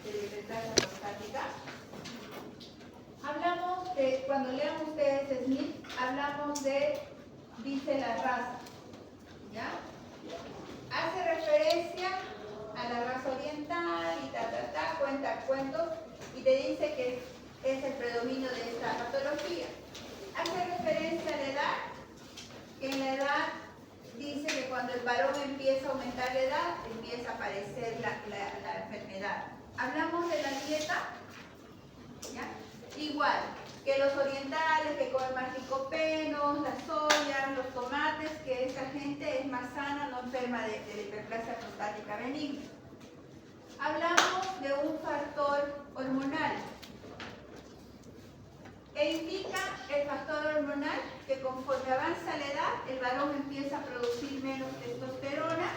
de la hiperplasia prostática. Hablamos de, cuando lean ustedes Smith, hablamos de, dice la raza, ¿ya? Hace referencia a la raza oriental y cuenta cuentos y te dice que es el predominio de esta patología. Hace referencia a la edad, que en la edad dice que cuando el varón empieza a aumentar la edad, empieza a aparecer la enfermedad. Hablamos de la dieta, ¿ya? Igual que los orientales que comen más licopenos, las soya, los tomates, que esa gente es más sana, no enferma de la hiperplasia prostática benigna. Hablamos de un factor hormonal. E indica el factor hormonal que conforme avanza la edad, el varón empieza a producir menos testosterona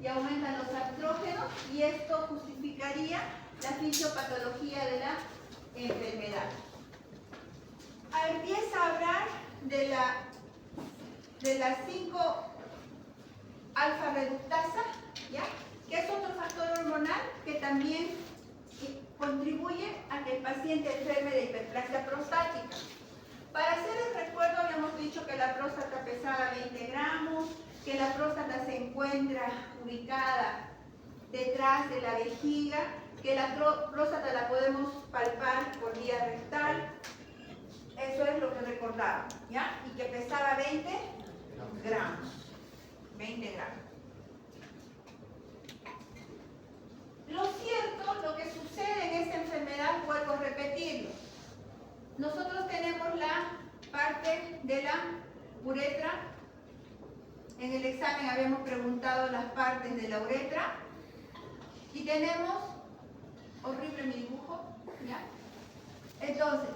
y aumentan los andrógenos, y esto justificaría la fisiopatología de la enfermedad. Empieza a hablar de la 5-alfa reductasa, ¿ya? Que es otro factor hormonal que también contribuye a que el paciente enferme de hiperplasia prostática. Para hacer el recuerdo, habíamos dicho que la próstata pesaba 20 gramos, que la próstata se encuentra ubicada detrás de la vejiga, que la próstata la podemos palpar por vía rectal. Eso es lo que recordaba, ¿ya? Y que pesaba 20 gramos. 20 gramos. Lo cierto, lo que sucede en esta enfermedad, vuelvo a repetirlo. Nosotros tenemos la parte de la uretra. En el examen habíamos preguntado las partes de la uretra. Y tenemos, horrible mi dibujo, ¿ya? Entonces,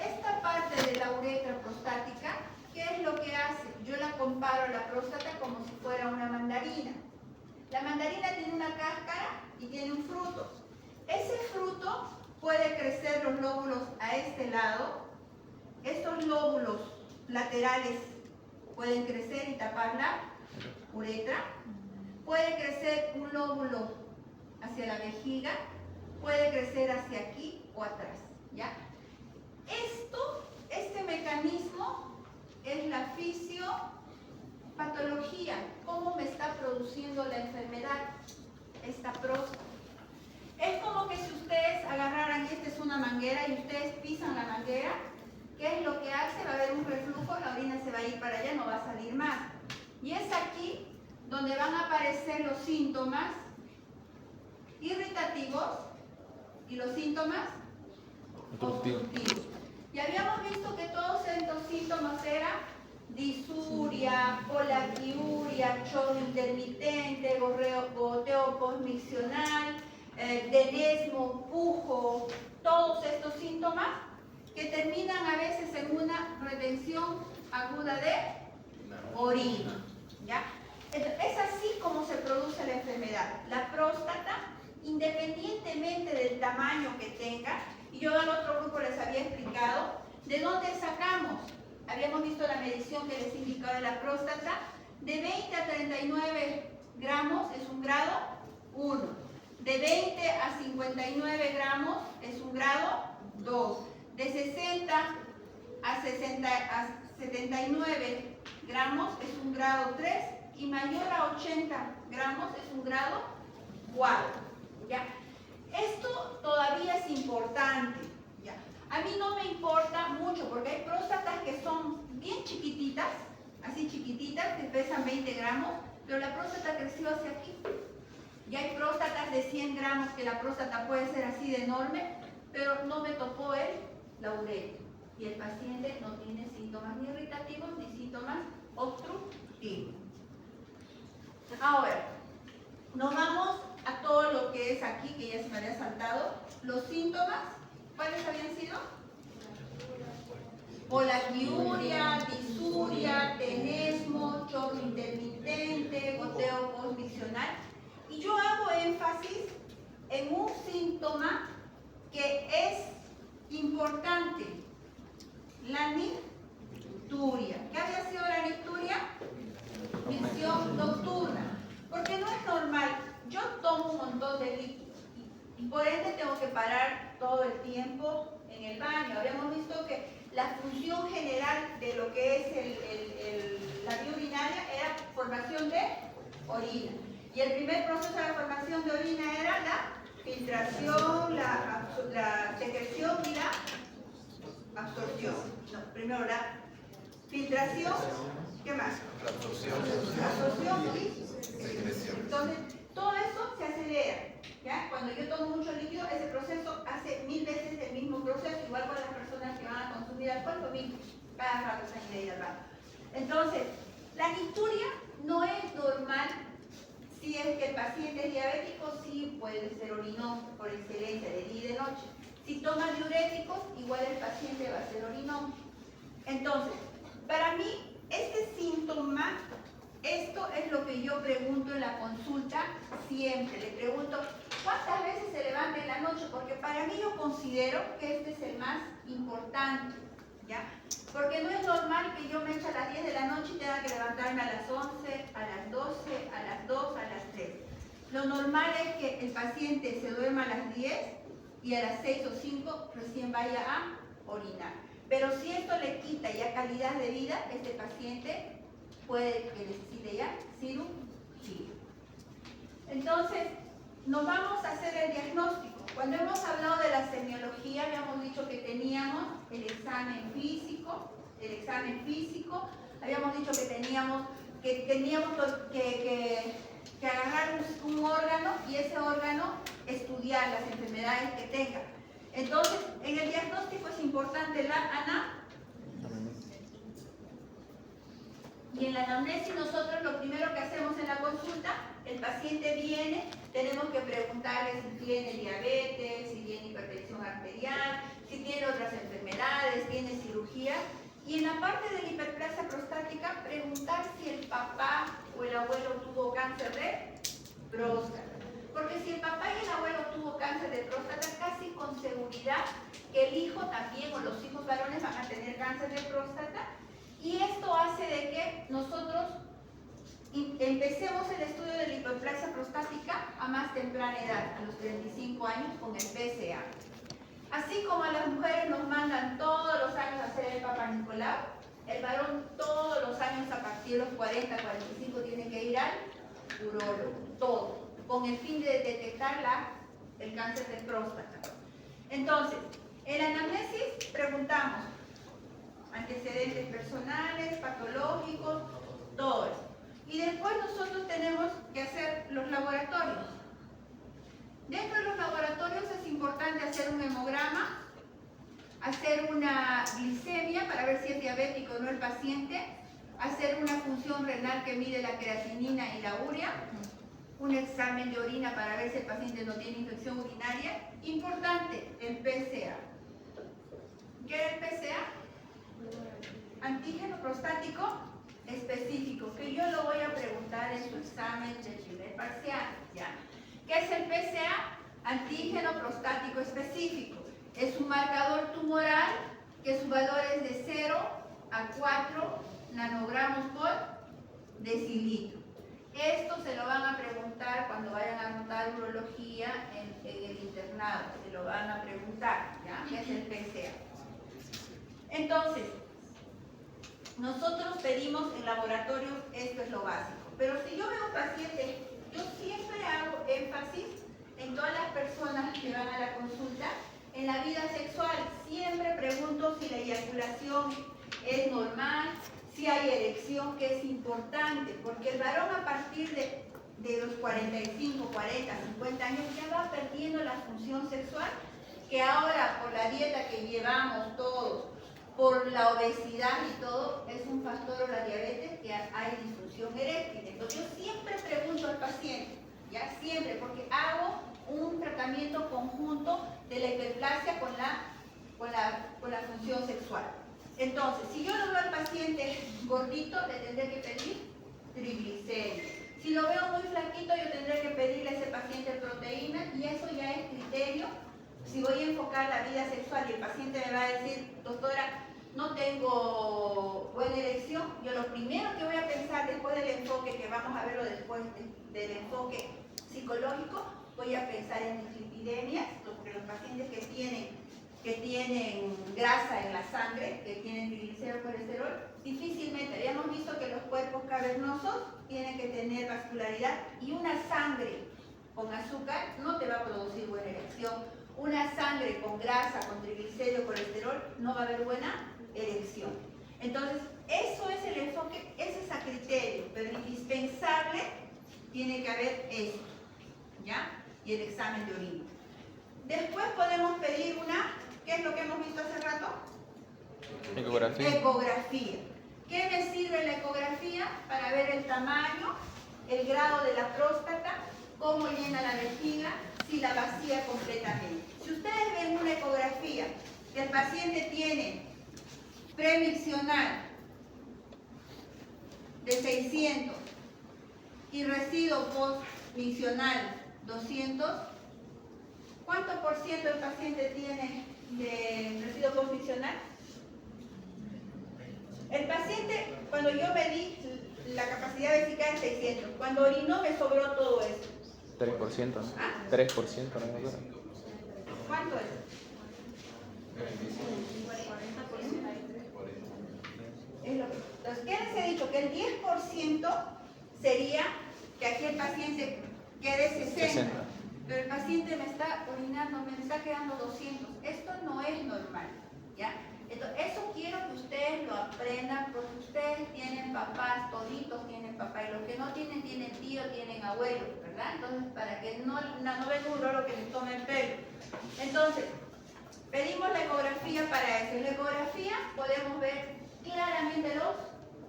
esta parte de la uretra prostática, ¿qué es lo que hace? Yo la comparo a la próstata como si fuera una mandarina. La mandarina tiene una cáscara y tiene un fruto. Ese fruto puede crecer los lóbulos a este lado. Estos lóbulos laterales pueden crecer y tapar la uretra. Puede crecer un lóbulo hacia la vejiga. Puede crecer hacia aquí o atrás, ¿ya? Este mecanismo es la fisiopatología. ¿Cómo me está produciendo la enfermedad esta próstata? Es como que si ustedes agarraran, y esta es una manguera, y ustedes pisan la manguera, ¿qué es lo que hace? Va a haber un reflujo, la orina se va a ir para allá, no va a salir más. Y es aquí donde van a aparecer los síntomas irritativos y los síntomas obstructivos. Y habíamos visto que todos estos síntomas eran disuria, polaquiuria, chorro intermitente, goteo postmiccional, tenesmo, pujo, todos estos síntomas que terminan a veces en una retención aguda de orina, ¿ya? Es así como se produce la enfermedad. La próstata, independientemente del tamaño que tenga, y yo al otro grupo les había explicado, ¿de dónde sacamos? Habíamos visto la medición que les indicaba de la próstata, de 20 a 39 gramos es un grado 1, de 20 a 59 gramos es un grado 2, de 60 a 79 gramos es un grado 3 y mayor a 80 gramos es un grado 4, ¿ya? Esto todavía es importante, ¿ya? A mí no me importa mucho porque hay próstatas que son bien chiquititas, así chiquititas, que pesan 20 gramos, pero la próstata creció hacia aquí. Y hay próstatas de 100 gramos que la próstata puede ser así de enorme, pero no me topó la uretra. Y el paciente no tiene síntomas ni irritativos ni síntomas obstructivos. Ahora, nos vamos a todo lo que es aquí, que ya se me había saltado. Los síntomas, ¿cuáles habían sido? Polaquiuria, disuria, tenesmo, chorro intermitente, goteo postmiccional. Y yo hago énfasis en un síntoma que es importante, la nicturia. ¿Qué había sido la nicturia? Micción nocturna. Porque no es normal. Yo tomo un montón de líquidos y y por ende tengo que parar todo el tiempo en el baño. Habíamos visto que la función general de lo que es la vía urinaria era formación de orina. Y el primer proceso de formación de orina era la filtración, la secreción y la absorción. No, primero la filtración, ¿qué más? La absorción. Absorción y secreción. Entonces, todo eso se acelera. ¿Ya? Cuando yo tomo mucho líquido, ese proceso hace 1000 veces el mismo proceso, igual con las personas que van a consumir alcohol, lo mismo, cada rato se han de ir al baño. Entonces, la nicturia no es normal. Si es que el paciente es diabético, sí puede ser orinón por excelencia de día y de noche. Si toma diuréticos, igual el paciente va a ser orinón. Entonces, para mí, este síntoma, esto es lo que yo pregunto en la consulta siempre. Le pregunto, ¿cuántas veces se levanta en la noche? Porque para mí yo considero que este es el más importante, ¿ya? Porque no es normal que yo me eche a las 10 de la noche y tenga que levantarme a las 11, a las 12, a las 2, a las 3. Lo normal es que el paciente se duerma a las 10 y a las 6 o 5 recién vaya a orinar. Pero si esto le quita ya calidad de vida, este paciente puede que necesite ya cirugía. Entonces, nos vamos a hacer el diagnóstico. Cuando hemos hablado de la semiología, habíamos dicho que teníamos el examen físico, habíamos dicho que teníamos que agarrar un órgano y ese órgano estudiar las enfermedades que tenga. Entonces, en el diagnóstico es importante la anatomía. Y en la anamnesis nosotros lo primero que hacemos en la consulta, el paciente viene, tenemos que preguntarle si tiene diabetes, si tiene hipertensión arterial, si tiene otras enfermedades, tiene cirugía. Y en la parte de la hiperplasia prostática, preguntar si el papá o el abuelo tuvo cáncer de próstata. Porque si el papá y el abuelo tuvo cáncer de próstata, casi con seguridad que el hijo también o los hijos varones van a tener cáncer de próstata. Y esto hace de que nosotros empecemos el estudio de la hiperplasia prostática a más temprana edad, a los 35 años, con el PSA. Así como a las mujeres nos mandan todos los años a hacer el Papa Nicolau, el varón todos los años a partir de los 40, 45 tiene que ir al urólogo, todo, con el fin de detectar el cáncer de próstata. Entonces, en la anamnesis preguntamos antecedentes personales, patológicos, todo eso. Y después nosotros tenemos que hacer los laboratorios. Dentro de los laboratorios es importante hacer un hemograma, hacer una glicemia para ver si es diabético o no el paciente, hacer una función renal que mide la creatinina y la urea, un examen de orina para ver si el paciente no tiene infección urinaria. Importante, el PSA. ¿Qué es el PSA? Antígeno prostático específico, que yo lo voy a preguntar en su examen del primer parcial, ¿ya? ¿Qué es el PSA? Antígeno prostático específico. Es un marcador tumoral que su valor es de 0 a 4 nanogramos por decilitro. Esto se lo van a preguntar cuando vayan a anotar urología en el internado, se lo van a preguntar, ¿ya? ¿Qué es el PSA? Entonces, nosotros pedimos en laboratorios, esto es lo básico. Pero si yo veo un paciente, yo siempre hago énfasis en todas las personas que van a la consulta, en la vida sexual. Siempre pregunto si la eyaculación es normal, si hay erección, que es importante, porque el varón a partir de los 45, 40, 50 años ya va perdiendo la función sexual, que ahora por la dieta que llevamos todos, por la obesidad y todo, es un factor, o la diabetes, que hay disfunción eréctil. Entonces yo siempre pregunto al paciente, ya siempre, porque hago un tratamiento conjunto de la hiperplasia con la función sexual. Entonces, si yo lo veo al paciente gordito, le tendré que pedir triglicéridos. Si lo veo muy flaquito, yo tendré que pedirle a ese paciente proteína, y eso ya es criterio. Si voy a enfocar la vida sexual y el paciente me va a decir, doctora, no tengo buena erección, yo lo primero que voy a pensar después del enfoque, que vamos a verlo después del enfoque psicológico, voy a pensar en dislipidemias, porque los pacientes que tienen grasa en la sangre, que tienen triglicéridos, colesterol, difícilmente, habíamos visto que los cuerpos cavernosos tienen que tener vascularidad y una sangre con azúcar no te va a producir buena erección. Una sangre con grasa, con triglicéridos, colesterol, no va a haber buena erección. Entonces, eso es el enfoque, ese es a criterio, pero indispensable tiene que haber esto, ¿ya? Y el examen de orina. Después podemos pedir una, ¿qué es lo que hemos visto hace rato? Ecografía. Ecografía. ¿Qué me sirve la ecografía? Para ver el tamaño, el grado de la próstata, cómo llena la vejiga, si la vacía completamente. Si ustedes ven una ecografía que el paciente tiene premiccional de 600 y residuo postmiccional 200, ¿cuánto por ciento el paciente tiene de residuo postmiccional? El paciente, cuando yo medí la capacidad vesical 600, cuando orinó me sobró todo eso. 3%, ¿no? ¿Ah? 3%, ¿no? ¿Cuánto es? Entonces, ¿qué les he dicho? Que el 10% sería que aquí el paciente quede 60. Pero el paciente me está orinando, me está quedando 200. Esto no es normal, ¿ya? Entonces, eso quiero que ustedes lo aprendan porque ustedes tienen papás, toditos tienen papá, y los que no tienen, tienen tío, tienen abuelo, ¿verdad? Entonces, para que no venga un loro que les tome el pelo. Entonces, pedimos la ecografía para eso. En la ecografía podemos ver claramente los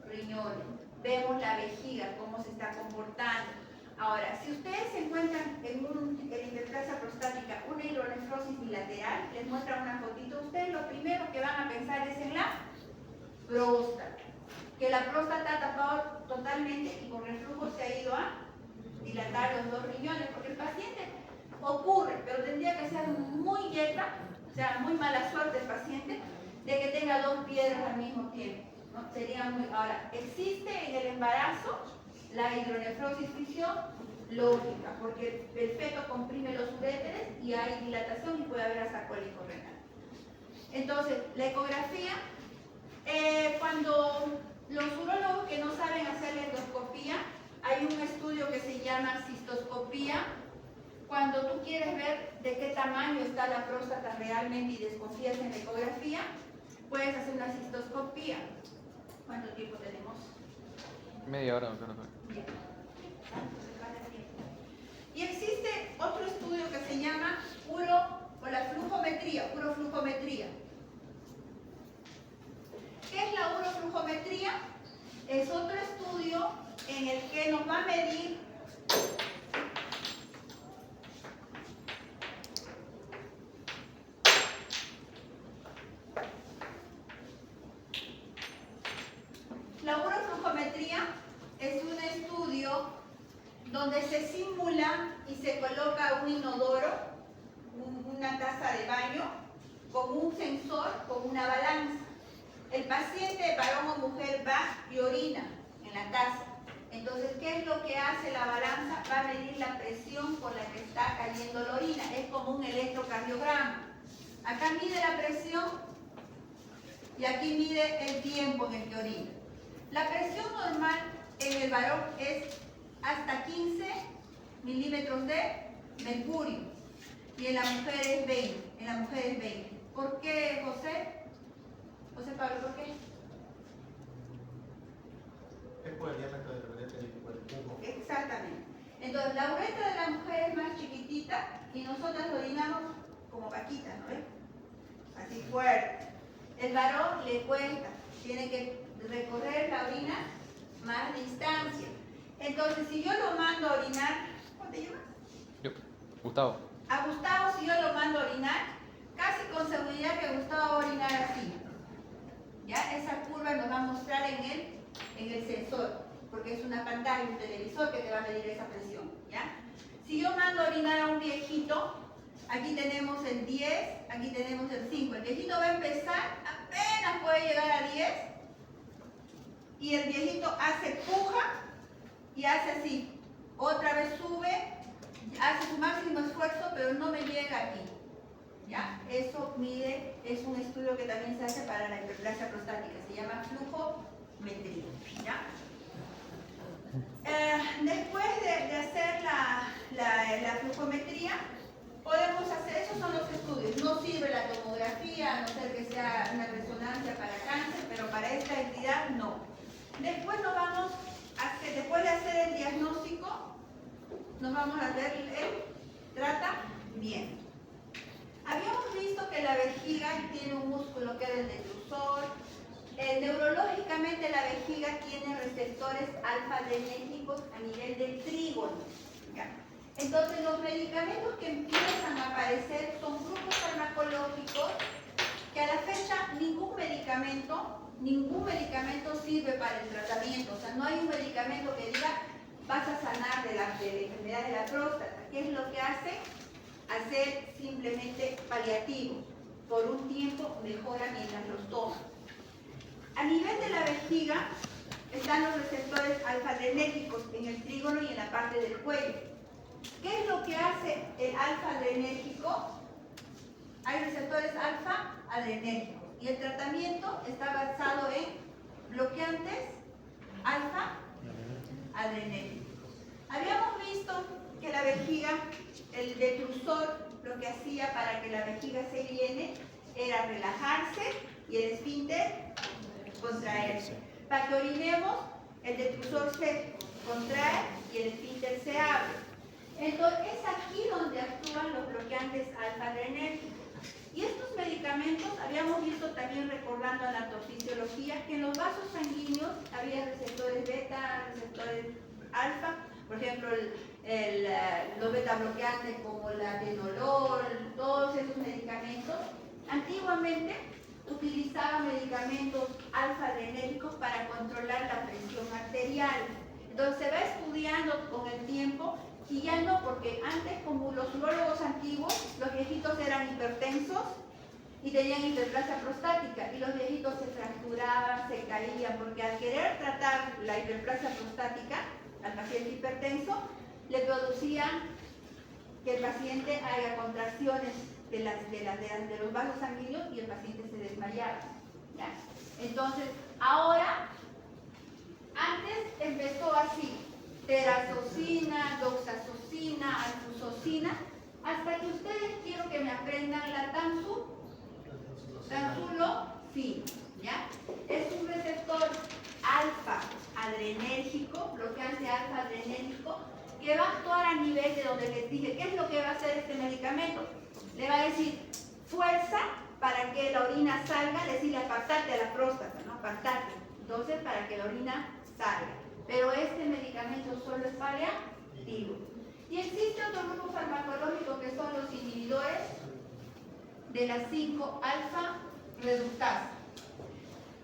riñones, vemos la vejiga, cómo se está comportando. Ahora, si ustedes se encuentran en la hiperplasia prostática una hidronefrosis bilateral, les muestra una fotito, ustedes lo primero que van a pensar es en la próstata, que la próstata ha tapado totalmente y con reflujo se ha ido a dilatar los dos riñones, porque el paciente ocurre, pero tendría que ser muy yeta, o sea, muy mala suerte el paciente, de que tenga dos piedras al mismo tiempo, ¿no? Sería muy... Ahora, existe en el embarazo la hidronefrosis fisiológica, porque el feto comprime los uréteres y hay dilatación y puede haber hasta cólico renal. Entonces, la ecografía, cuando los urólogos que no saben hacer la endoscopía, hay un estudio que se llama cistoscopía. Cuando tú quieres ver de qué tamaño está la próstata realmente y desconfías en la ecografía, puedes hacer una cistoscopía. ¿Cuánto tiempo tenemos? Media hora, creo. Bien. Y existe otro estudio que se llama uroflujometría. ¿Qué es la uroflujometría? Es otro estudio en el que nos va a medir la uroflujometría. Es un estudio donde se simula y se coloca un inodoro, una taza de baño, con un sensor, con una balanza. El paciente, varón o mujer, va y orina en la taza. Entonces, ¿qué es lo que hace la balanza? Va a medir la presión con la que está cayendo la orina. Es como un electrocardiograma. Acá mide la presión y aquí mide el tiempo en el que orina. La presión normal en el varón es hasta 15 milímetros de mercurio y en la mujer es 20. ¿Por qué, José? José Pablo, ¿por qué? Es por el diámetro de la uretra y por el cubo. Exactamente. Entonces, la uretra de la mujer es más chiquitita y nosotras orinamos como vaquitas, ¿no ves? Así fuerte. El varón le cuesta, tiene que recorrer la orina más distancia. Entonces, si yo lo mando a orinar, ¿cómo te llamas? Yo, Gustavo. A Gustavo, si yo lo mando a orinar, casi con seguridad que Gustavo va a orinar así. ¿Ya? Esa curva nos va a mostrar en el sensor, porque es una pantalla, un televisor que te va a medir esa presión. ¿Ya? Si yo mando a orinar a un viejito, aquí tenemos el 10, aquí tenemos el 5. El viejito va a empezar, apenas puede llegar a 10, y el viejito hace puja y hace así. Otra vez sube, hace su máximo esfuerzo, pero no me llega aquí. ¿Ya? Eso mide, es un estudio que también se hace para la hiperplasia prostática, se llama flujometría. ¿Ya? Después de hacer la flujometría, podemos hacer, esos son los estudios. No sirve la tomografía, a no ser que sea una resonancia para cáncer, pero para esta entidad no. Después después de hacer el diagnóstico, nos vamos a ver el tratamiento. Habíamos visto que la vejiga tiene un músculo que es el detrusor. Neurológicamente la vejiga tiene receptores alfa-adrenérgicos a nivel del trígono. ¿Ya? Entonces los medicamentos que empiezan a aparecer son grupos farmacológicos que a la fecha ningún medicamento sirve para el tratamiento. O sea, no hay un medicamento que diga vas a sanar de la enfermedad de la próstata. ¿Qué es lo que hace? Hacer simplemente paliativos. Por un tiempo mejora mientras los toma. A nivel de la vejiga están los receptores alfa-adrenérgicos en el trígono y en la parte del cuello. ¿Qué es lo que hace el alfa-adrenérgico? Hay receptores alfa-adrenérgicos y el tratamiento está basado en bloqueantes alfa-adrenérgicos. Habíamos visto que la vejiga, el detrusor, lo que hacía para que la vejiga se llene era relajarse y el esfínter contraerse. Para que orinemos, el detrusor se contrae y el esfínter se abre. Entonces es aquí donde actúan los bloqueantes alfa-adrenérgicos. Y estos medicamentos, habíamos visto también recordando la patofisiología, que en los vasos sanguíneos había receptores beta, receptores alfa, por ejemplo los beta bloqueantes como la atenolol, todos esos medicamentos. Antiguamente utilizaban medicamentos alfa-adrenérgicos para controlar la presión arterial. Entonces se va estudiando con el tiempo y ya no, porque antes, como los urólogos antiguos, los viejitos eran hipertensos y tenían hiperplasia prostática y los viejitos se fracturaban, se caían, porque al querer tratar la hiperplasia prostática al paciente hipertenso, le producían que el paciente haga contracciones de los vasos sanguíneos y el paciente se desmayaba. ¿Ya? Entonces, ahora, antes empezó así, terazocina, doxazocina, alfuzocina, hasta que ustedes quiero que me aprendan la tanzulosina, ¿ya? Es un receptor alfa-adrenérgico, bloqueante alfa-adrenérgico, que va a actuar a nivel de donde les dije, ¿qué es lo que va a hacer este medicamento? Le va a decir fuerza para que la orina salga, decirle apartate a la próstata, ¿no? Apartate. Entonces, para que la orina salga. Pero este medicamento solo es paliativo. Y existe otro grupo farmacológico que son los inhibidores de la 5-alfa reductasa,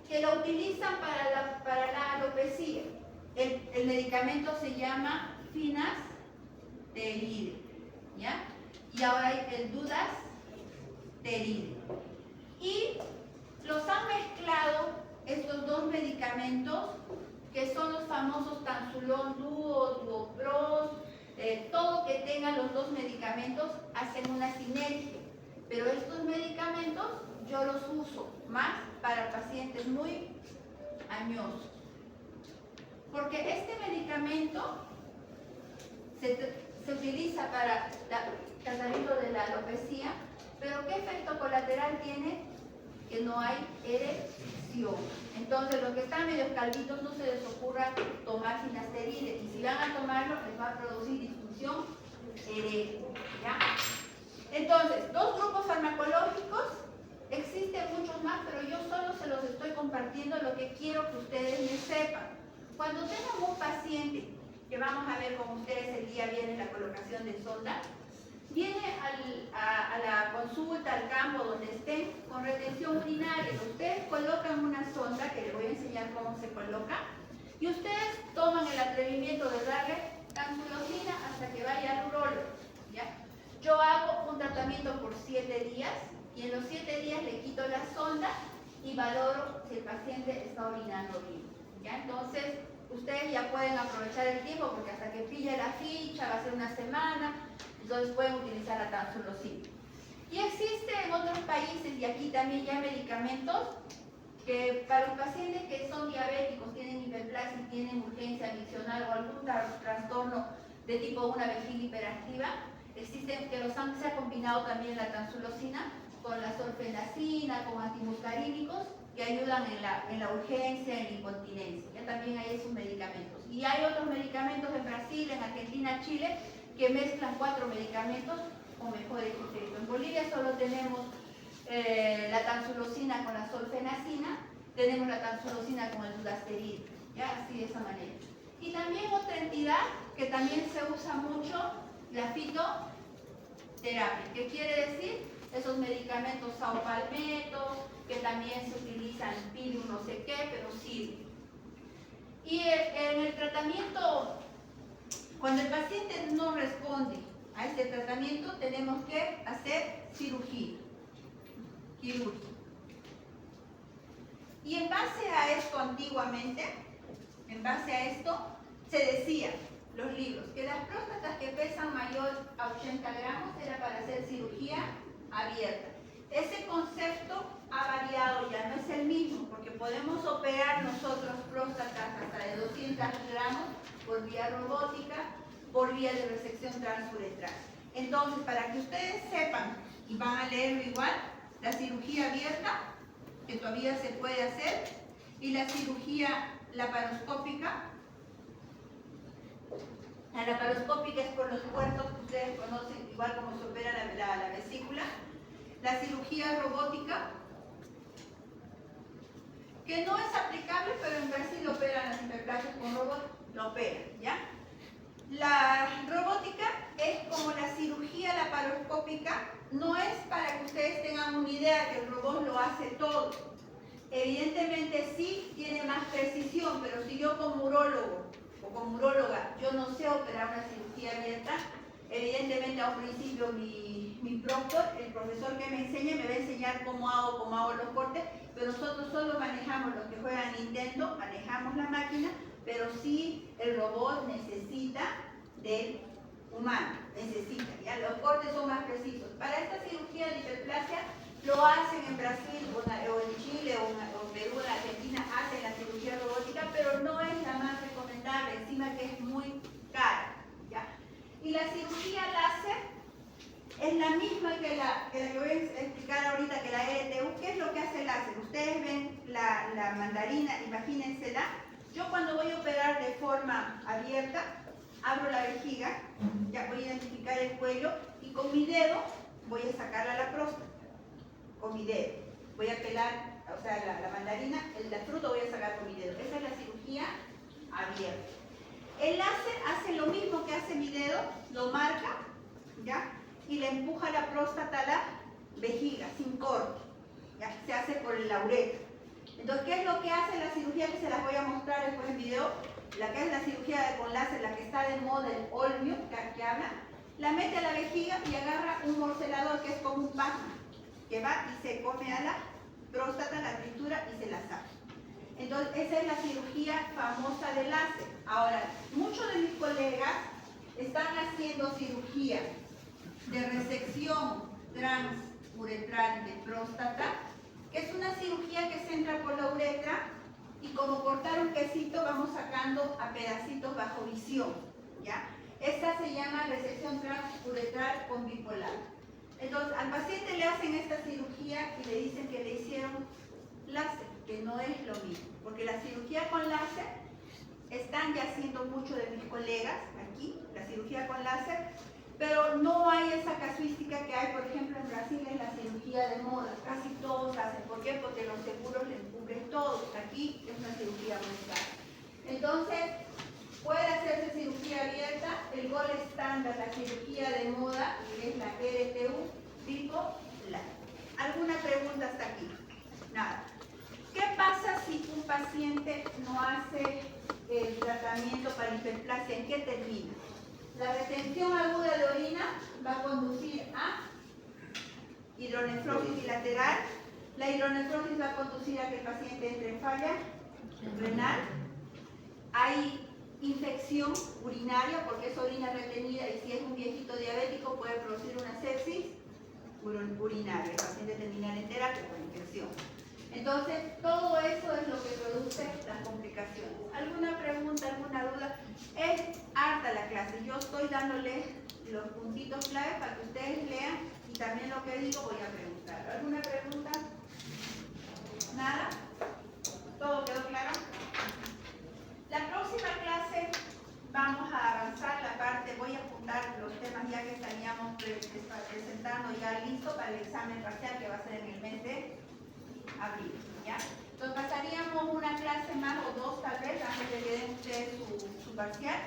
que lo utilizan para la alopecia. El medicamento se llama finasteride, ¿ya? Y ahora hay el dudasteride. Y los han mezclado estos dos medicamentos, que son los famosos Tanzulón Duo, Duopros, todo que tengan los dos medicamentos hacen una sinergia. Pero estos medicamentos yo los uso más para pacientes muy añosos. Porque este medicamento se utiliza para el tratamiento de la alopecia, pero ¿qué efecto colateral tiene? Que no hay erección. Entonces, los que están medio calvitos no se les ocurra tomar finasteride, y si van a tomarlo les va a producir disfunción eréctil, ¿ya? Entonces, dos grupos farmacológicos, existen muchos más, pero yo solo se los estoy compartiendo lo que quiero que ustedes me sepan. Cuando tengan un paciente, que vamos a ver con ustedes el día viernes la colocación de sonda, viene a la consulta, al campo donde estén, con retención urinaria. Ustedes colocan una sonda, que les voy a enseñar cómo se coloca, y ustedes toman el atrevimiento de darle tanzulosina hasta que vaya al urólogo, ¿ya? Yo hago un tratamiento por 7 días, y en los 7 días le quito la sonda y valoro si el paciente está orinando bien, ¿ya? Entonces, ustedes ya pueden aprovechar el tiempo porque hasta que pille la ficha va a ser una semana, entonces pueden utilizar la tamsulosina. Y existe en otros países y aquí también ya medicamentos que para los pacientes que son diabéticos, tienen hiperplasia y tienen urgencia adicional o algún trastorno de tipo 1 vejiga hiperactiva, existen que se ha combinado también la tamsulosina con la solfenacina, con antimuscarínicos que ayudan en la urgencia, en la incontinencia. Ya también hay esos medicamentos. Y hay otros medicamentos en Brasil, en Argentina, Chile, que mezclan 4 medicamentos con mejores efectos. En Bolivia solo tenemos la tamsulosina con la solfenacina, tenemos la tamsulosina con el dutasteride, ya así de esa manera. Y también otra entidad que también se usa mucho, la fitoterapia, que quiere decir esos medicamentos saupalmeto, que también se utilizan pilium no sé qué, pero sí. Y en el tratamiento, cuando el paciente no responde a este tratamiento, tenemos que hacer cirugía quirúrgica. Y en base a esto antiguamente, en base a esto, se decía, los libros, que las próstatas que pesan mayor a 80 gramos era para hacer cirugía abierta. Ese concepto ha variado, ya no es el mismo, porque podemos operar nosotros próstatas hasta de 200 gramos por vía robótica, por vía de resección transuretral. Entonces, para que ustedes sepan, y van a leerlo igual, la cirugía abierta, que todavía se puede hacer, y la cirugía laparoscópica. La laparoscópica es por los puertos que ustedes conocen, igual como se opera la vesícula. La cirugía robótica, que no es aplicable, pero en Brasil operan las hiperplasias con robot, lo operan, ¿ya? La robótica es como la cirugía laparoscópica, no es para que ustedes tengan una idea que el robot lo hace todo. Evidentemente sí tiene más precisión, pero si yo como urólogo o como uróloga yo no sé operar una cirugía abierta, evidentemente a un principio mi proctor, el profesor que me enseña, me va a enseñar cómo hago los cortes, pero nosotros solo manejamos los que juegan Nintendo, manejamos la máquina, pero sí el robot necesita del humano, ¿ya? Los cortes son más precisos. Para esta cirugía de hiperplasia lo hacen en Brasil o en Chile o en Perú, en Argentina, hacen la cirugía robótica, pero no es la más recomendable, encima que es muy cara, ¿ya? Y la cirugía láser es la misma que la que voy a explicar ahorita, que la LTU. ¿Qué es lo que hace el láser? Ustedes ven la mandarina, imagínensela. Yo cuando voy a operar de forma abierta, abro la vejiga, ya voy a identificar el cuello y con mi dedo voy a sacarla a la próstata. Con mi dedo. Voy a pelar, o sea, la mandarina, la fruta voy a sacar con mi dedo. Esa es la cirugía abierta. El láser hace lo mismo que hace mi dedo, lo marca, ¿ya? Y le empuja la próstata a la vejiga, sin corte. ¿Ya? Se hace por la uretra. Entonces, ¿qué es lo que hace la cirugía? Que se las voy a mostrar después en video. La que es la cirugía con láser, la que está de moda, el Olmio, que habla, la mete a la vejiga y agarra un morcelador que es como un paja, que va y se come a la próstata, la tritura y se la saca. Entonces, esa es la cirugía famosa del láser. Ahora, muchos de mis colegas están haciendo cirugía de resección transuretral de próstata, que es una cirugía que se entra por la uretra y como cortar un quesito vamos sacando a pedacitos bajo visión, ¿ya? Esta se llama resección transuretral con bipolar. Entonces, al paciente le hacen esta cirugía y le dicen que le hicieron láser, que no es lo mismo, porque la cirugía con láser, están ya haciendo muchos de mis colegas aquí, la cirugía con láser, pero no hay esa casuística que hay, por ejemplo, en Brasil es la cirugía de moda, casi todos hacen. ¿Por qué? Porque los seguros les cubren todo. Aquí es una cirugía muy cara. Entonces, puede hacerse cirugía abierta, el gol estándar, la cirugía de moda, que es la LTU, tipo LAR. ¿Alguna pregunta hasta aquí? Nada. ¿Qué pasa si un paciente no hace el tratamiento para hiperplasia? ¿En qué termina? La retención aguda de orina va a conducir a hidronefrosis bilateral. La hidronefrosis va a conducir a que el paciente entre en falla renal hay infección urinaria porque es orina retenida y si es un viejito diabético puede producir una sepsis urinaria. El paciente terminal en terapia por infección. Entonces, todo eso es lo que produce las complicaciones. ¿Alguna pregunta, alguna duda? Es harta la clase. Yo estoy dándoles los puntitos claves para que ustedes lean y también lo que digo voy a preguntar. ¿Alguna pregunta? ¿Nada? ¿Todo quedó claro? La próxima clase vamos a avanzar la parte, voy a apuntar los temas ya que estaríamos presentando ya listo para el examen parcial que va a ser en el mes de abril, ¿ya? Entonces pasaríamos una clase más o dos tal vez antes de que den ustedes su parcial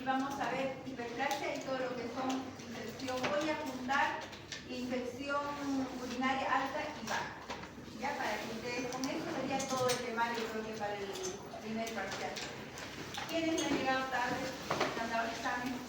y vamos a ver hiperplasia y todo lo que son infección. Voy a apuntar infección urinaria alta y baja, ya para que ustedes, con eso sería todo el temario creo que para el primer parcial. ¿Quiénes le han llegado tarde? ¿Han dado el examen?